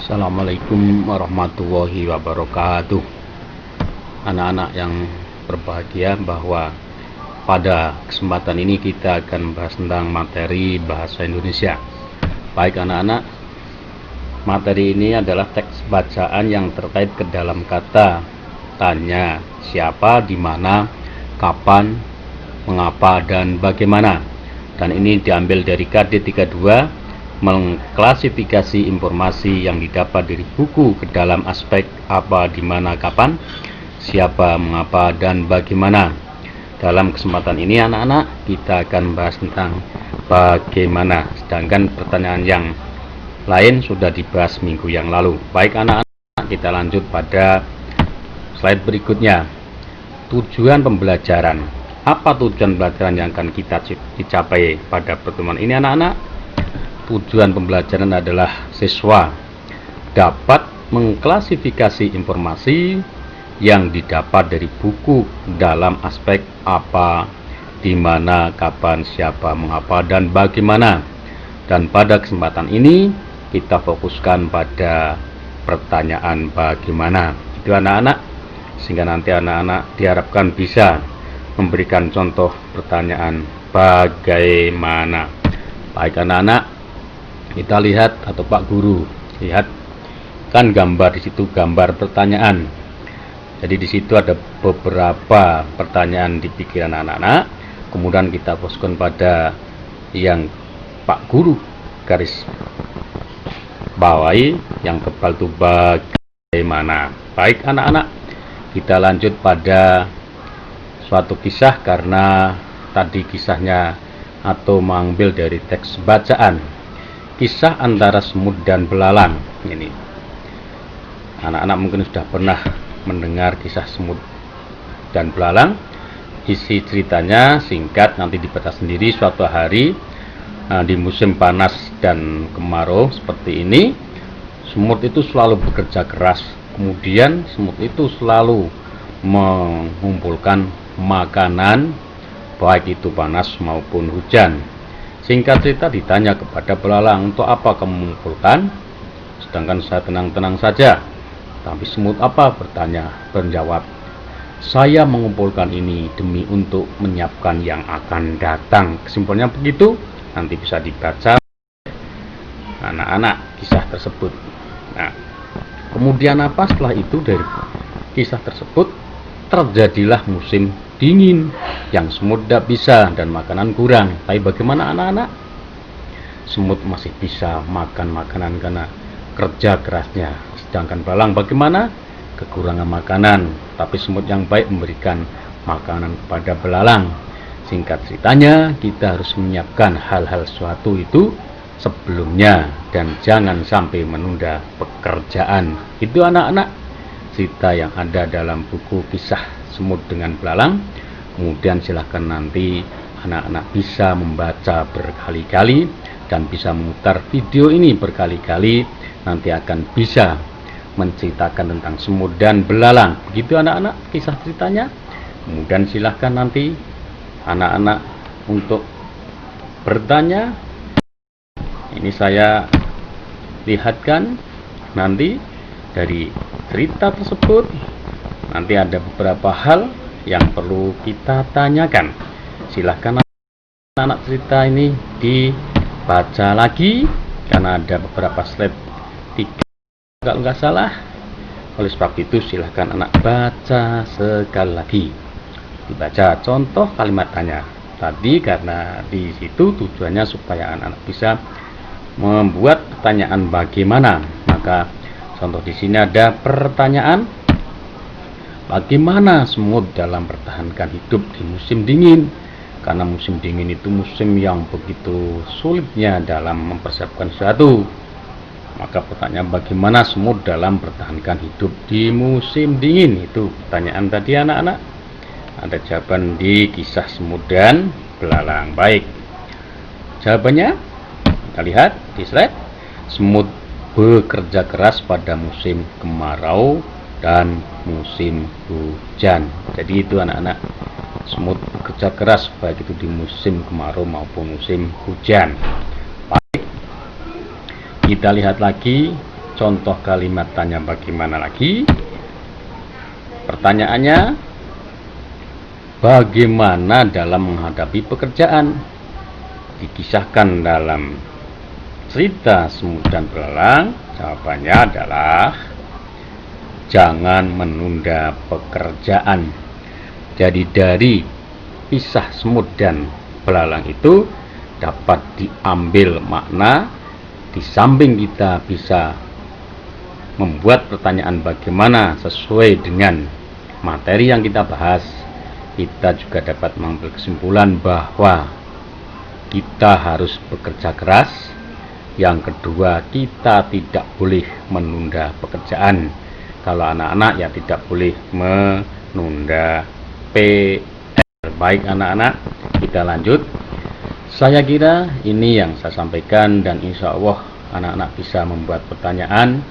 Assalamualaikum warahmatullahi wabarakatuh. Anak-anak yang berbahagia, bahwa pada kesempatan ini kita akan membahas tentang materi bahasa Indonesia. Baik anak-anak, materi ini adalah teks bacaan yang terkait ke dalam kata tanya, siapa, di mana, kapan, mengapa, dan bagaimana. Dan ini diambil dari KD 32, mengklasifikasi informasi yang didapat dari buku ke dalam aspek apa, di mana, kapan, siapa, mengapa, dan bagaimana. Dalam kesempatan ini anak-anak kita akan membahas tentang bagaimana, sedangkan pertanyaan yang lain sudah dibahas minggu yang lalu. Baik anak-anak, kita lanjut pada slide berikutnya. Tujuan pembelajaran. Apa tujuan pembelajaran yang akan kita dicapai pada pertemuan ini anak-anak? Tujuan pembelajaran adalah siswa dapat mengklasifikasi informasi yang didapat dari buku dalam aspek apa, di mana, kapan, siapa, mengapa, dan bagaimana. Dan pada kesempatan ini kita fokuskan pada pertanyaan bagaimana. Itu anak-anak, sehingga nanti anak-anak diharapkan bisa memberikan contoh pertanyaan bagaimana. Baik anak-anak, kita lihat, atau Pak Guru lihat kan gambar di situ, gambar pertanyaan. Jadi di situ ada beberapa pertanyaan di pikiran anak-anak, kemudian kita fokuskan pada yang Pak Guru garis bawahi yang tebal itu bagaimana. Baik anak-anak, kita lanjut pada suatu kisah, karena tadi kisahnya atau mengambil dari teks bacaan. Kisah antara semut dan belalang. Ini anak-anak mungkin sudah pernah mendengar kisah semut dan belalang. Isi ceritanya singkat, nanti dibaca sendiri. Suatu hari di musim panas dan kemarau seperti ini, semut itu selalu bekerja keras. Kemudian semut itu selalu mengumpulkan makanan, baik itu panas maupun hujan. Singkat cerita, ditanya kepada belalang, untuk apa kamu mengumpulkan? Sedangkan saya tenang-tenang saja. Tapi semut apa? Berjawab, saya mengumpulkan ini demi untuk menyiapkan yang akan datang. Kesimpulannya begitu, nanti bisa dibaca anak-anak kisah tersebut. Nah, kemudian apa setelah itu? Dari kisah tersebut terjadilah musim dingin yang semut tidak bisa dan makanan kurang. Tapi bagaimana anak-anak? Semut masih bisa makan makanan karena kerja kerasnya. Sedangkan belalang bagaimana? Kekurangan makanan. Tapi semut yang baik memberikan makanan kepada belalang. Singkat ceritanya, kita harus menyiapkan hal-hal suatu itu sebelumnya dan jangan sampai menunda pekerjaan. Itu anak-anak cerita yang ada dalam buku kisah semut dengan belalang. Kemudian silahkan nanti anak-anak bisa membaca berkali-kali dan bisa memutar video ini berkali-kali. Nanti akan bisa menceritakan tentang semut dan belalang. Begitu anak-anak kisah ceritanya. Kemudian silahkan nanti anak-anak untuk bertanya. Ini saya lihatkan nanti dari cerita tersebut. Nanti ada beberapa hal yang perlu kita tanyakan. Silahkan anak-anak cerita ini dibaca lagi, karena ada beberapa slide 3 kalau nggak salah. Oleh sebab itu silahkan anak baca sekali lagi, dibaca contoh kalimat tanya tadi, karena di situ tujuannya supaya anak-anak bisa membuat pertanyaan bagaimana. Maka contoh di sini ada pertanyaan, bagaimana semut dalam mempertahankan hidup di musim dingin? Karena musim dingin itu musim yang begitu sulitnya dalam mempersiapkan sesuatu. Maka pertanyaan, bagaimana semut dalam mempertahankan hidup di musim dingin? Itu pertanyaan tadi anak-anak. Ada jawaban di kisah semut dan belalang. Baik, jawabannya kita lihat di slide. Semut bekerja keras pada musim kemarau dan musim hujan. Jadi itu anak-anak, semut bekerja keras baik itu di musim kemarau maupun musim hujan. Baik, kita lihat lagi Contoh kalimat tanya bagaimana lagi? Pertanyaannya, bagaimana dalam menghadapi pekerjaan? Dikisahkan dalam cerita Semut dan Belalang. Jawabannya adalah jangan menunda pekerjaan. Jadi dari kisah Semut dan Belalang itu dapat diambil makna, di samping kita bisa membuat pertanyaan bagaimana sesuai dengan materi yang kita bahas, kita juga dapat mengambil kesimpulan bahwa kita harus bekerja keras. Yang kedua, kita tidak boleh menunda pekerjaan. Kalau anak-anak ya tidak boleh menunda PR. Baik anak-anak, kita lanjut. Saya kira ini yang saya sampaikan, dan insya Allah anak-anak bisa membuat pertanyaan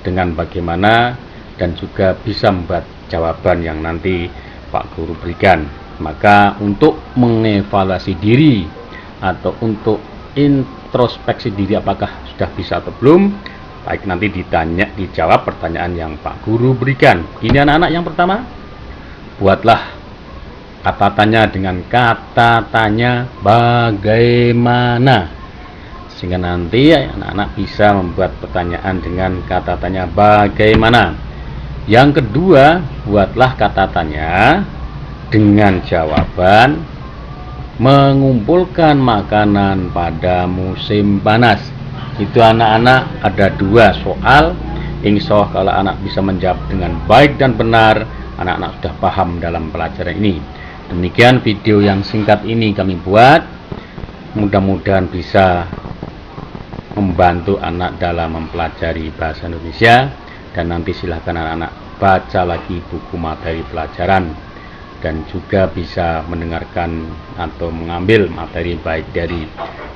dengan bagaimana, dan juga bisa membuat jawaban yang nanti Pak Guru berikan. Maka untuk mengevaluasi diri atau untuk introspeksi diri apakah sudah bisa atau belum, baik nanti dijawab pertanyaan yang Pak Guru berikan. Ini anak-anak, yang pertama, buatlah kata tanya dengan kata tanya bagaimana, sehingga nanti anak-anak bisa membuat pertanyaan dengan kata tanya bagaimana. Yang kedua, buatlah kata tanya dengan jawaban mengumpulkan makanan pada musim panas. Itu anak-anak ada 2 soal. Insya Allah kalau anak bisa menjawab dengan baik dan benar, anak-anak sudah paham dalam pelajaran ini. Demikian video yang singkat ini kami buat, mudah-mudahan bisa membantu anak dalam mempelajari bahasa Indonesia. Dan nanti silahkan anak-anak baca lagi buku materi pelajaran, dan juga bisa mendengarkan atau mengambil materi baik dari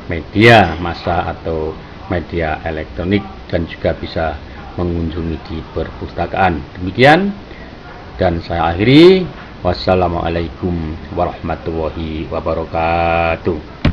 media massa atau media elektronik, dan juga bisa mengunjungi di perpustakaan. Demikian, dan saya akhiri. Wassalamualaikum warahmatullahi wabarakatuh.